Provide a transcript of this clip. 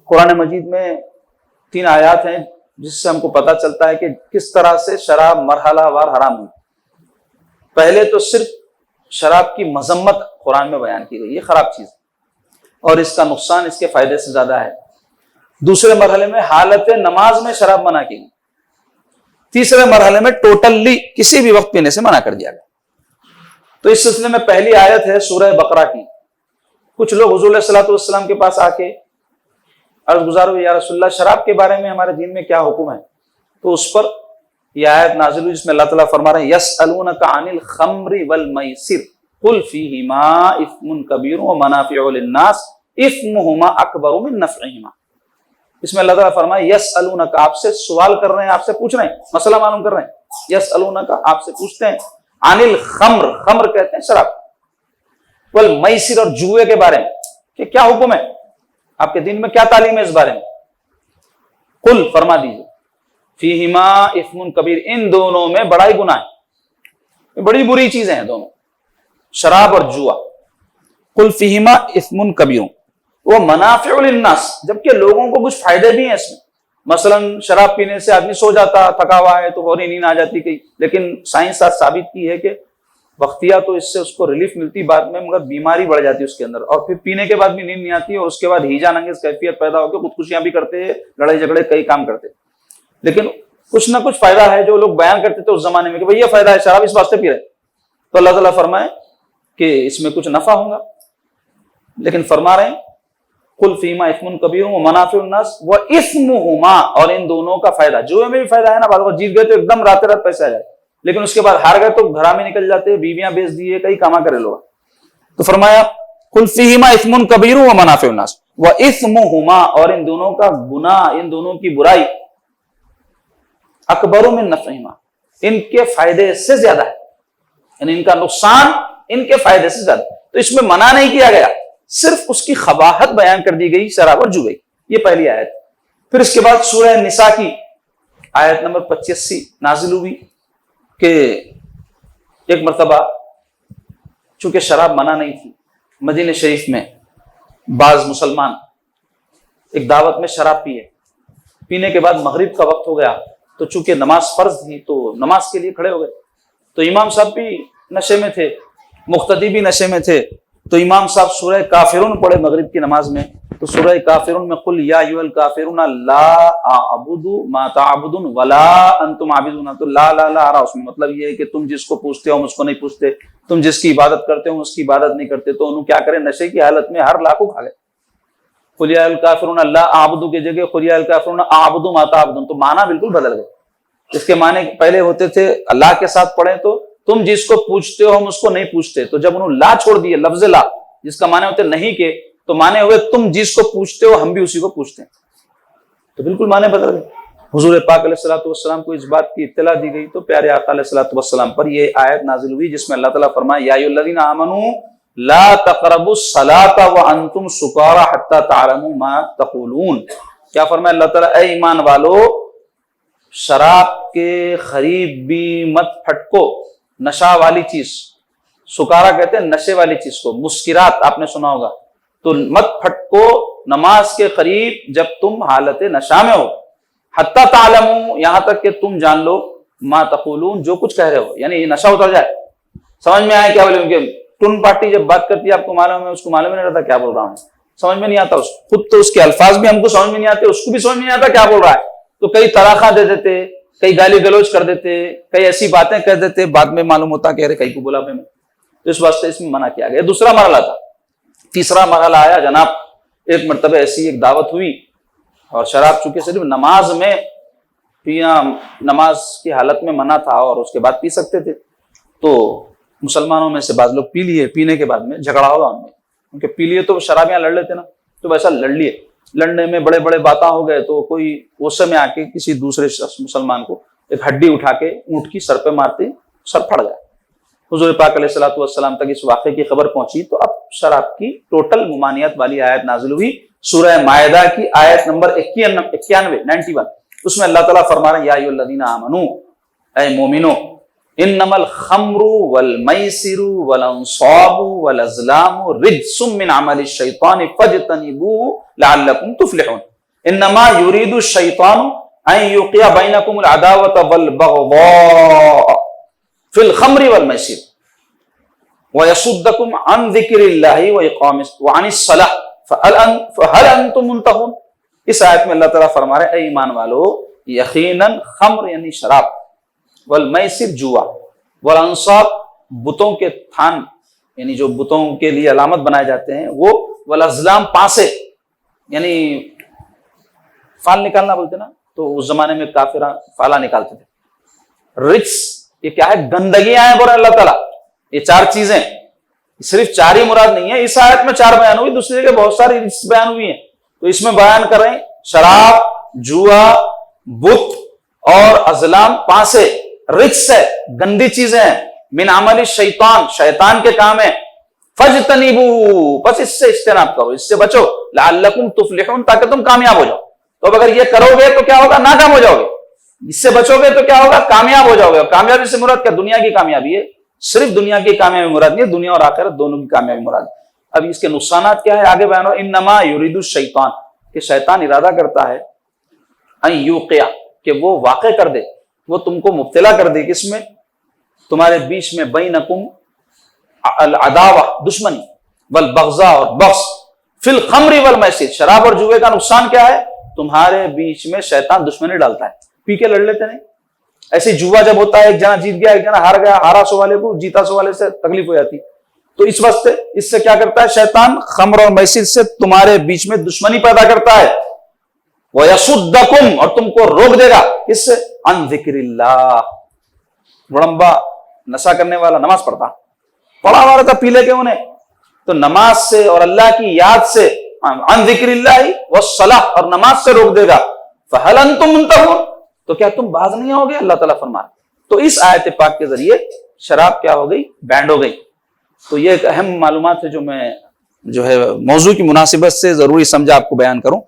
قرآن مجید میں 3 آیات ہیں جس سے ہم کو پتہ چلتا ہے کہ کس طرح سے شراب مرحلہ وار حرام ہوئی۔ پہلے تو صرف شراب کی مذمت قرآن میں بیان کی گئی، یہ خراب چیز اور اس کا نقصان اس کے فائدے سے زیادہ ہے۔ دوسرے مرحلے میں حالت نماز میں شراب منع کی گئی۔ تیسرے مرحلے میں ٹوٹلی کسی بھی وقت پینے سے منع کر دیا گیا۔ تو اس سلسلے میں پہلی آیت ہے سورہ بقرہ کی۔ کچھ لوگ حضور علیہ الصلوۃ والسلام کے پاس آ کے عرض گزار ہوئے، یا رسول اللہ شراب کے بارے میں ہمارے دین میں کیا حکم ہے؟ تو اس پر یہ آیت نازل ہوئی جس میں اللہ تعالیٰ فرما رہے ہیں یسألونک عن الخمر والمیسر قل فیہما اثم کبیر ومنافع للناس اثمہما اکبر من نفعہما۔ اس میں اللہ تعالیٰ فرمائے یسألونک، آپ سے سوال کر رہے ہیں، آپ سے پوچھ رہے ہیں، مسئلہ معلوم کر رہے ہیں۔ یسألونک، آپ سے پوچھتے ہیں، عن الخمر، خمر کہتے ہیں شراب، والمیسر، اور جوئے کے بارے میں کہ کیا حکم ہے، آپ کے دین میں کیا تعلیم ہے اس بارے میں؟ قل، فرما دیجیے، فیہما اثم کبیر، ان دونوں میں بڑا ہی گناہ ہے، بڑی بری چیزیں ہیں دونوں، شراب اور جوا۔ قل فیہما اثم کبیر ومنافع للناس، جبکہ لوگوں کو کچھ فائدے بھی ہیں اس میں۔ مثلا شراب پینے سے آدمی سو جاتا، تھکا ہوا ہے تو فوری نیند آ جاتی کہیں، لیکن سائنس آج ثابت کی ہے کہ وقتیہ تو اس سے اس کو ریلیف ملتی بعد میں، مگر بیماری بڑھ جاتی ہے اس کے اندر، اور پھر پینے کے بعد بھی نیند نہیں آتی اور اس کے بعد ہیجان انگیز کیفیت پیدا ہو کے خودکشیاں بھی کرتے ہیں، لڑائی جھگڑے کئی کام کرتے۔ لیکن کچھ نہ کچھ فائدہ ہے جو لوگ بیان کرتے تھے اس زمانے میں کہ بھئی یہ فائدہ ہے، شراب اس واسطے پی رہے، تو اللہ تعالیٰ فرمائے کہ اس میں کچھ نفع ہوگا، لیکن فرما رہے ہیں قل فیہما اثم کبیر ومنافع الناس واثمہما، اور ان دونوں کا فائدہ، جوئے میں بھی فائدہ ہے نا، بعض وقت جیت گئے تو ایک دم رات رات پیسے آ جائے، لیکن اس کے بعد ہار گئے تو گھرا میں نکل جاتے، بیویاں بیچ دیے، کئی کاما کرے لوگ۔ تو فرمایا قل فیہما اثم کبیر ومنافع الناس واثمہما، اور ان دونوں کا گناہ، ان دونوں کی برائی، اکبر من نفعہما، ان کے فائدے سے زیادہ ہے، یعنی ان کا نقصان ان کے فائدے سے زیادہ۔ تو اس میں منع نہیں کیا گیا، صرف اس کی قباحت بیان کر دی گئی، شراب اور جوئے۔ یہ پہلی آیت۔ پھر اس کے بعد سورہ نساء کی آیت نمبر 85 نازل ہوئی کہ ایک مرتبہ چونکہ شراب منع نہیں تھی، مدینہ شریف میں بعض مسلمان ایک دعوت میں شراب پینے کے بعد مغرب کا وقت ہو گیا، تو چونکہ نماز فرض تھی تو نماز کے لیے کھڑے ہو گئے، تو امام صاحب بھی نشے میں تھے، مقتدی بھی نشے میں تھے، تو امام صاحب سورہ کافرون پڑھے مغرب کی نماز میں، تو سورہ کافرون میں قل یا ایھا الکافرون لا اعبد ما تعبدون ولا انتم عابدون، تو لا لا لا آ رہا، اس میں مطلب یہ ہے کہ تم جس کو پوچھتے ہو ہم اس کو نہیں پوچھتے، تم جس کی عبادت کرتے ہو اس کی عبادت نہیں کرتے، تو انہوں کیا کریں، نشے کی حالت میں ہر لاکھوں کھا گئے۔ قل یا ایھا الکافرون لا اعبد کی جگہ قل یا ایھا الکافرون اعبد ما تعبدون، تو معنی بالکل بدل گئے۔ اس کے معنی پہلے ہوتے تھے اللہ کے ساتھ پڑھیں تو تم جس کو پوچھتے ہو ہم اس کو نہیں پوچھتے، تو جب انہوں لا چھوڑ دیے، لفظ لا جس کا معنی ہوتے نہیں کے، تو معنی ہوئے تم جس کو پوچھتے ہو ہم بھی اسی کو پوچھتے ہیں، تو بالکل معنی بدل گئے۔ حضور پاک علیہ الصلوۃ والسلام کو اس بات کی اطلاع دی گئی تو پیارے آقا علیہ الصلوۃ والسلام پر یہ آیت نازل ہوئی جس میں اللہ تعالیٰ فرمایا یا ایھا الذین آمنوا لا تقربوا الصلاۃ وانتم سکارى حتى تعلموا ما تقولون۔ کیا فرمایا اللہ تعالیٰ، اے ایمان والو شراب کے قریب بھی مت پھٹکو، نشہ والی چیز، سکارا کہتے ہیں نشے والی چیز کو، مسکرات آپ نے سنا ہوگا، تو مت پھٹکو نماز کے قریب جب تم حالت نشہ میں ہو، حتی تعلموا، یہاں تک کہ تم جان لو، ما تقولون، جو کچھ کہہ رہے ہو، یعنی یہ نشہ اتر جائے، سمجھ میں آئے کیا بولے، ان کے ٹن پارٹی جب بات کرتی ہے آپ کو معلوم ہے، اس کو معلوم نہیں رہتا کیا بول رہا ہوں، سمجھ میں نہیں آتا، اس خود تو اس کے الفاظ بھی ہم کو سمجھ میں نہیں آتے، اس کو بھی سمجھ میں نہیں آتا کیا بول رہا ہے، تو کئی طراخاں دے دیتے، کئی گالی گلوچ کر دیتے، کئی ایسی باتیں کہہ دیتے، بعد میں معلوم ہوتا کہ ارے کئی کو بولا میں، تو اس واسطے اس میں منع کیا گیا۔ دوسرا مرحلہ تھا۔ تیسرا مرحلہ آیا جناب، ایک مرتبہ ایسی ایک دعوت ہوئی اور شراب چونکہ صرف نماز میں پینا، نماز کی حالت میں منع تھا اور اس کے بعد پی سکتے تھے، تو مسلمانوں میں سے بعض لوگ پی لیے، پینے کے بعد میں جھگڑا ہوگا ان میں، کیونکہ پی لیے تو شرابیاں لڑ لیتے نا، تو ویسا لڑ لیے، لڑنے میں بڑے بڑے باتیں ہو گئے، تو کوئی غصے میں آ کے کسی دوسرے شخص مسلمان کو ایک ہڈی اٹھا کے اونٹ کی سر پہ مارتے سر پھڑ گیا۔ حضور پاک علیہ الصلوۃ والسلام تک اس واقعے کی خبر پہنچی تو اب شراب کی ٹوٹل ممانعت والی آیت نازل ہوئی، سورہ مائدہ کی آیت نمبر 91 اس میں اللہ تعالیٰ فرما رہے ہیں یا ایھا الذین آمنوا، اے مومنو، انما الخمر والمیسر والانصاب والازلام رجس من عمل الشیطان فاجتنبوه لعلکم تفلحون۔ انما یرید الشیطان ان یوقع بینکم العداوۃ والبغضاء فی الخمر والمیسر ویصدکم عن ذکر اللہ وعن الصلاۃ فہل انتم منتہون. اس آیت میں اللہ تعالیٰ فرما رہے اے ایمان والو یقیناً خمر یعنی شراب، والمیسر جوا، والانصاب بتوں کے تھان یعنی جو بتوں کے لیے علامت بنائے جاتے ہیں وہ، والازلام پانسے یعنی فال نکالنا بولتے نا، تو اس زمانے میں کافر فالا نکالتے تھے. رجس یہ کیا ہے؟ گندگیاں ہیں بولے اللہ تعالیٰ. یہ چار چیزیں، صرف چار ہی مراد نہیں ہے، اس آیت میں چار بیان ہوئی، دوسری جگہ بہت ساری رجس بیان ہوئی ہیں. تو اس میں بیان کر رہے ہیں شراب، جوا، بت اور ازلام پانسے رجس ہے، گندی چیزیں ہیں. من عمل الشیطان، شیطان کے کام ہے. فاجتنبوہ، بس اس سے اجتناب کرو، اس سے بچو. لعلکم تفلحون، تاکہ تم کامیاب ہو جاؤ. تو اگر یہ کرو گے تو کیا ہوگا؟ ناکام ہو جاؤ گے. اس سے بچو گے تو کیا ہوگا؟ کامیاب ہو جاؤ گے. اور کامیابی سے مراد کیا؟ دنیا کی کامیابی ہے. صرف دنیا کی کامیابی مراد نہیں ہے، دنیا اور آخرت دونوں کی کامیابی مراد. اب اس کے نقصانات کیا ہے آگے بیان ہو. انما یرید الشیطان، کہ شیطان ارادہ کرتا ہے، ان یوقع، کہ وہ واقع کر دے، وہ تم کو مبتلا کر دے کس میں؟ تمہارے بیچ میں بینکم العداوہ دشمنی، والبغضاء اور بغض، فی الخمر والمیسر، شراب اور جوے کا نقصان کیا ہے؟ تمہارے بیچ میں شیطان دشمنی ڈالتا ہے. پی کے لڑ لیتے نہیں ایسے. جوا جب ہوتا ہے ایک جنا جیت گیا ایک جنا ہار گیا، ہارا سو والے کو جیتا سو والے سے تکلیف ہو جاتی. تو اس واسطے اس سے کیا کرتا ہے شیطان؟ خمر اور میسر سے تمہارے بیچ میں دشمنی پیدا کرتا ہے. وَيَصُدَّكُمْ، اور تم کو روک دے گا اس سے، عن ذکر اللہ. بڑمبا نشہ کرنے والا نماز پڑھا ہوا رہتا پیلے کے انہیں، تو نماز سے اور اللہ کی یاد سے، عن ذکر اللہ والصلاۃ، اور نماز سے روک دے گا. فَهَلْ أَنْتُمْ مُنْتَهُونَ، تو کیا تم باز نہیں ہوگے؟ اللہ تعالیٰ فرماتا. تو اس آیت پاک کے ذریعے شراب کیا ہو گئی؟ بینڈ ہو گئی. تو یہ ایک اہم معلومات ہے جو میں موضوع کی مناسبت سے ضروری سمجھا آپ کو بیان کروں.